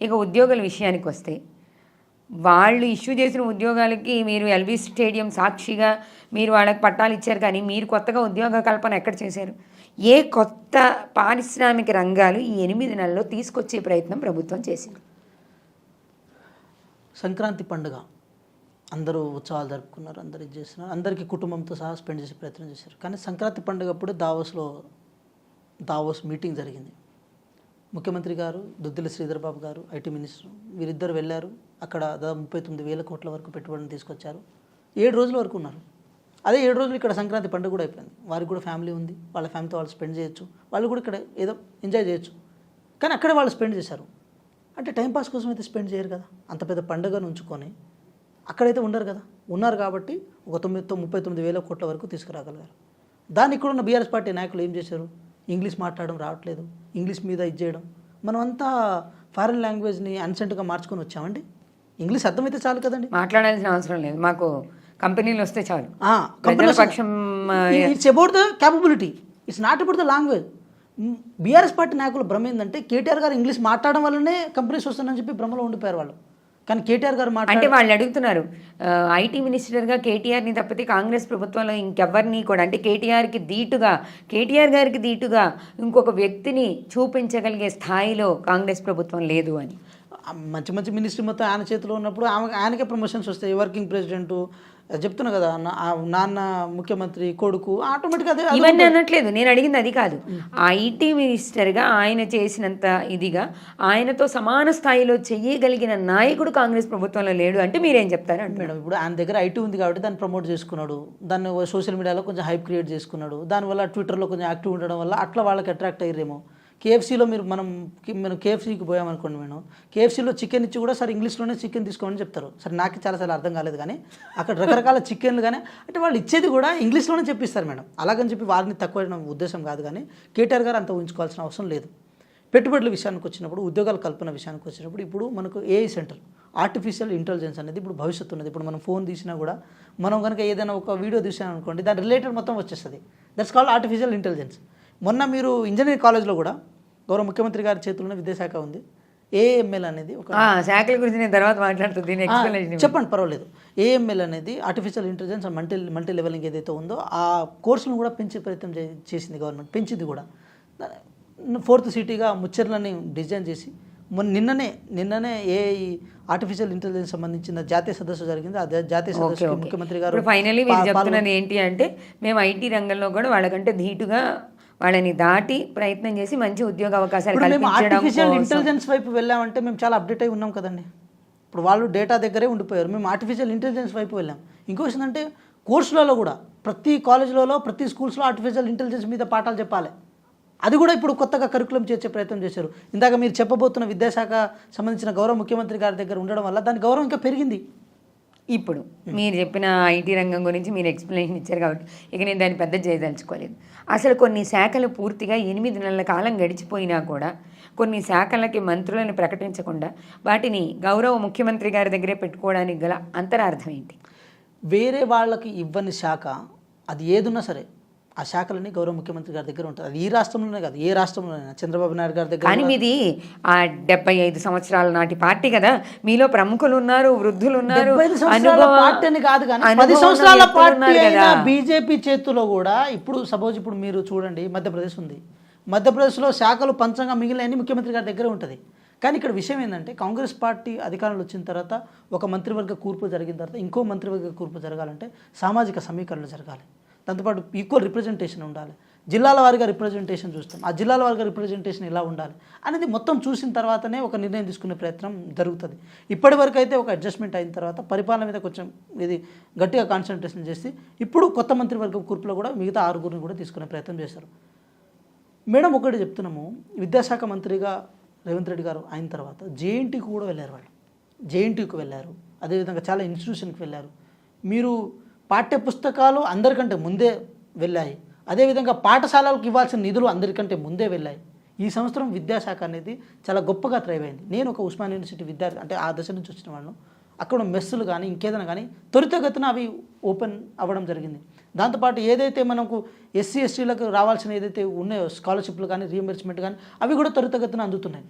ఇక ఉద్యోగుల విషయానికి వస్తే వాళ్ళు ఇష్యూ చేసిన ఉద్యోగాలకి మీరు ఎల్బీ స్టేడియం సాక్షిగా మీరు వాళ్ళకి పట్టాలు ఇచ్చారు, కానీ మీరు కొత్తగా ఉద్యోగ కల్పన ఎక్కడ చేశారు? ఏ కొత్త పారిశ్రామిక రంగాలు ఈ 8 నెలల్లో తీసుకొచ్చే ప్రయత్నం ప్రభుత్వం చేసింది? సంక్రాంతి పండుగ అందరూ ఉత్సవాలు జరుపుకున్నారు, అందరు ఇది చేస్తున్నారు, అందరికీ కుటుంబంతో సహా స్పెండ్ చేసే ప్రయత్నం చేశారు. కానీ సంక్రాంతి పండుగ అప్పుడు దావోస్ మీటింగ్ జరిగింది. ముఖ్యమంత్రి గారు, దుద్దిల శ్రీధర్ బాబు గారు, ఐటీ మినిస్టర్, వీరిద్దరు వెళ్ళారు. అక్కడ దాదాపు 39,000 కోట్ల వరకు పెట్టుబడిని తీసుకొచ్చారు. 7 రోజుల వరకు ఉన్నారు. అదే 7 రోజులు ఇక్కడ సంక్రాంతి పండుగ కూడా అయిపోయింది. వారికి కూడా ఫ్యామిలీ ఉంది, వాళ్ళ ఫ్యామిలీతో వాళ్ళు స్పెండ్ చేయొచ్చు, వాళ్ళు కూడా ఇక్కడ ఏదో ఎంజాయ్ చేయొచ్చు. కానీ అక్కడే వాళ్ళు స్పెండ్ చేశారు. అంటే టైంపాస్ కోసం అయితే స్పెండ్ చేయరు కదా, అంత పెద్ద పండుగను ఉంచుకొని అక్కడైతే ఉండరు కదా. ఉన్నారు కాబట్టి ఒక 39,000 కోట్ల వరకు తీసుకురాగలిగారు. దాన్ని ఇక్కడ ఉన్న బీఆర్ఎస్ పార్టీ నాయకులు ఏం చేశారు? ఇంగ్లీష్ మాట్లాడడం రావట్లేదు, ఇంగ్లీష్ మీద ఇది చేయడం. మనం అంతా ఫారిన్ లాంగ్వేజ్ని అన్సెంట్గా మార్చుకొని వచ్చామండి. ఇంగ్లీష్ అర్థమైతే చాలు కదండి, మాట్లాడాల్సిన అవసరం లేదు, మాకు కంపెనీలు వస్తే చాలు. It's about the capability, it's not about the language. BRS party నాయకుల భ్రమ ఏంటంటే కేటీఆర్ గారు ఇంగ్లీష్ మాట్లాడడం వల్లనే కంపెనీస్ వస్తున్నాయని చెప్పి భ్రమలో ఉండిపోయారు వాళ్ళు. కానీ కేటీఆర్ గారు అంటే వాళ్ళు అడుగుతున్నారు, ఐటీ మినిస్టర్గా కేటీఆర్ని తప్పితే కాంగ్రెస్ ప్రభుత్వంలో ఇంకెవరిని కూడా, అంటే కేటీఆర్ గారికి ధీటుగా ఇంకొక వ్యక్తిని చూపించగలిగే స్థాయిలో కాంగ్రెస్ ప్రభుత్వం లేదు అని. మంచి మినిస్ట్రీ మొత్తం ఆయన చేతిలో ఉన్నప్పుడు ఆయనకే ప్రమోషన్స్ వస్తాయి. వర్కింగ్ ప్రెసిడెంట్ చెప్తున్నా కదా, నాన్న ముఖ్యమంత్రి, కొడుకు ఆటోమేటిక్గా అదే. ఇవన్నీ అనట్లేదు, నేను అడిగింది అది కాదు. ఐటీ మినిస్టర్గా ఆయన చేసినంత ఇదిగా ఆయనతో సమాన స్థాయిలో చెయ్యగలిగిన నాయకుడు కాంగ్రెస్ ప్రభుత్వంలో లేడు అంటే మీరేం చెప్తారు? అంటే మేడం, ఇప్పుడు ఆయన దగ్గర ఐటీ ఉంది కాబట్టి దాన్ని ప్రమోట్ చేసుకున్నాడు, దాన్ని సోషల్ మీడియాలో కొంచెం హైప్ క్రియేట్ చేసుకున్నాడు, దానివల్ల ట్విట్టర్లో కొంచెం యాక్టివ్ ఉండడం వల్ల అట్లా వాళ్ళకి అట్రాక్ట్ అయ్యారేమో. కేఎఫ్సీలో మనం కేఎఫ్సీకి పోయామనుకోండి, మేము కేఎఫ్సీలో చికెన్ ఇచ్చి కూడా సార్ ఇంగ్లీష్లోనే చికెన్ తీసుకోమని చెప్తారు. సరే, నాకు చాలాసార్లు అర్థం కాలేదు, కానీ అక్కడ రకరకాల చికెన్లు కానీ అంటే వాళ్ళు ఇచ్చేది కూడా ఇంగ్లీష్లోనే చెప్పిస్తారు మేడం. అలాగని చెప్పి వారిని తక్కువ ఉద్దేశం కాదు, కానీ కేటీఆర్ గారు అంత ఊహించుకోవాల్సిన అవసరం లేదు. పెట్టుబడుల విషయానికి వచ్చినప్పుడు, ఉద్యోగాల కల్పన విషయానికి వచ్చినప్పుడు, ఇప్పుడు మనకు ఏఐ సెంటర్, ఆర్టిఫిషియల్ ఇంటెలిజెన్స్ అనేది ఇప్పుడు భవిష్యత్తు ఉన్నది. ఇప్పుడు మనం ఫోన్ తీసినా కూడా మనం కనుక ఏదైనా ఒక వీడియో తీసినా అనుకోండి, దాని రిలేటెడ్ మొత్తం వచ్చేస్తుంది. That's called artificial intelligence. మొన్న మీరు ఇంజనీరింగ్ కాలేజ్లో కూడా గౌరవ ముఖ్యమంత్రి గారి చేతుల్లోనే విద్యాశాఖ ఉంది. ఏఎంఎల్ అనేది ఒక శాఖల గురించి నేను తర్వాత మాట్లాడుతుంది, చెప్పండి పర్వాలేదు. ఏఎంఎల్ అనేది ఆర్టిఫిషియల్ ఇంటెలిజెన్స్ మల్టీ లెవెలింగ్ ఏదైతే ఉందో ఆ కోర్సులను కూడా పెంచే ప్రయత్నం చేసింది గవర్నమెంట్, పెంచింది కూడా. 4th సిటీగా ముచ్చర్లని డిజైన్ చేసి నిన్ననే ఏఐ ఆర్టిఫిషియల్ ఇంటెలిజెన్స్ సంబంధించిన జాతీయ సదస్సు జరిగింది. ఆ జాతీయ సదస్సు ముఖ్యమంత్రి గారు ఫైనలీ మీరు చెప్తున్నది ఏంటి అంటే, మేము ఐటీ రంగంలో కూడా వాళ్ళకంటే ధీటుగా వాళ్ళని దాటి ప్రయత్నం చేసి మంచి ఉద్యోగ అవకాశాలు కల్పించడం. ఆర్టిఫిషియల్ ఇంటెలిజెన్స్ వైపు వెళ్ళామంటే మేము చాలా అప్డేట్ అయి ఉన్నాం కదండి. ఇప్పుడు వాళ్ళు డేటా దగ్గరే ఉండిపోయారు, మేము ఆర్టిఫిషియల్ ఇంటెలిజెన్స్ వైపు వెళ్ళాం. ఇంకో ఏంటంటే కోర్సులలో కూడా ప్రతి కాలేజ్లలో, ప్రతి స్కూల్స్లో ఆర్టిఫిషియల్ ఇంటెలిజెన్స్ మీద పాఠాలు చెప్పాలి. అది కూడా ఇప్పుడు కొత్తగా కరికులం చేర్చే ప్రయత్నం చేశారు. ఇందాక మీరు చెప్పబోతున్న విద్యాశాఖ సంబంధించిన గౌరవ ముఖ్యమంత్రి గారి దగ్గర ఉండడం వల్ల దాని గౌరవం ఇంకా పెరిగింది. ఇప్పుడు మీరు చెప్పిన ఐటీ రంగం గురించి మీరు ఎక్స్ప్లెనేషన్ ఇచ్చారు కాబట్టి ఇక నేను దాన్ని పెద్ద చేయదలుచుకోలేదు. అసలు కొన్ని శాఖలు పూర్తిగా 8 నెలల కాలం గడిచిపోయినా కూడా కొన్ని శాఖలకి మంత్రులను ప్రకటించకుండా వాటిని గౌరవ ముఖ్యమంత్రి గారి దగ్గరే పెట్టుకోవడానికి గల అంతరార్థం ఏంటి? వేరే వాళ్ళకి ఇవ్వని శాఖ అది ఏదున్నా సరే ఆ శాఖలని గౌరవ ముఖ్యమంత్రి గారి దగ్గర ఉంటుంది. అది ఈ రాష్ట్రంలోనే కాదు, ఏ రాష్ట్రంలోనైనా చంద్రబాబు నాయుడు గారి దగ్గర. కానీ మీది 75 సంవత్సరాల నాటి పార్టీ కదా, మీలో ప్రముఖులు ఉన్నారు, వృద్ధులు ఉన్నారు. 75 పార్టీ అని కాదు, కానీ 10 సంవత్సరాల పార్టీ అయినా బీజేపీ చేతిలో కూడా. ఇప్పుడు సపోజ్ ఇప్పుడు మీరు చూడండి, మధ్యప్రదేశ్ ఉంది, మధ్యప్రదేశ్లో శాఖలు పంచంగా మిగిలిన ముఖ్యమంత్రి గారి దగ్గర ఉంటుంది. కానీ ఇక్కడ విషయం ఏంటంటే, కాంగ్రెస్ పార్టీ అధికారంలో వచ్చిన తర్వాత ఒక మంత్రివర్గ కూర్పు జరిగిన తర్వాత ఇంకో మంత్రివర్గ కూర్పు జరగాలంటే సామాజిక సమీకరణలు జరగాలి, దాంతోపాటు ఈక్వల్ రిప్రజెంటేషన్ ఉండాలి, జిల్లాల వారిగా రిప్రజెంటేషన్ చూస్తాం, ఆ జిల్లాల వారిగా రిప్రజెంటేషన్ ఎలా ఉండాలి అనేది మొత్తం చూసిన తర్వాతనే ఒక నిర్ణయం తీసుకునే ప్రయత్నం జరుగుతుంది. ఇప్పటివరకు అయితే ఒక అడ్జస్ట్మెంట్ అయిన తర్వాత పరిపాలన మీద కొంచెం ఇది గట్టిగా కాన్సన్ట్రేషన్ చేసి ఇప్పుడు కొత్త మంత్రివర్గం కూర్పులో కూడా మిగతా 6గురిని కూడా తీసుకునే ప్రయత్నం చేశారు. మేడం, ఒకటి చెప్తున్నాము, విద్యాశాఖ మంత్రిగా రేవంత్ రెడ్డి గారు అయిన తర్వాత జేఎన్టీకి కూడా వెళ్ళారు. వాళ్ళు జేఎన్టీకి వెళ్ళారు, అదేవిధంగా చాలా ఇన్స్టిట్యూషన్కి వెళ్ళారు. మీరు పాఠ్య పుస్తకాలు అందరికంటే ముందే వెళ్ళాయి, అదేవిధంగా పాఠశాలలకు ఇవ్వాల్సిన నిధులు అందరికంటే ముందే వెళ్ళాయి. ఈ సంవత్సరం విద్యాశాఖ అనేది చాలా గొప్పగా థ్రైవ్ అయింది. నేను ఒక ఉస్మాన్ యూనివర్సిటీ విద్యార్థి, అంటే ఆ దశ నుంచి వచ్చిన వాళ్ళు, అక్కడ మెస్సులు కానీ ఇంకేదైనా కానీ త్వరితగతిన అవి ఓపెన్ అవ్వడం జరిగింది. దాంతోపాటు ఏదైతే మనకు ఎస్సీ ఎస్టీలకు రావాల్సిన ఏదైతే ఉన్నాయో స్కాలర్షిప్లు కానీ రీఎంబర్స్మెంట్ కానీ అవి కూడా త్వరితగతిన అందుతున్నాయి.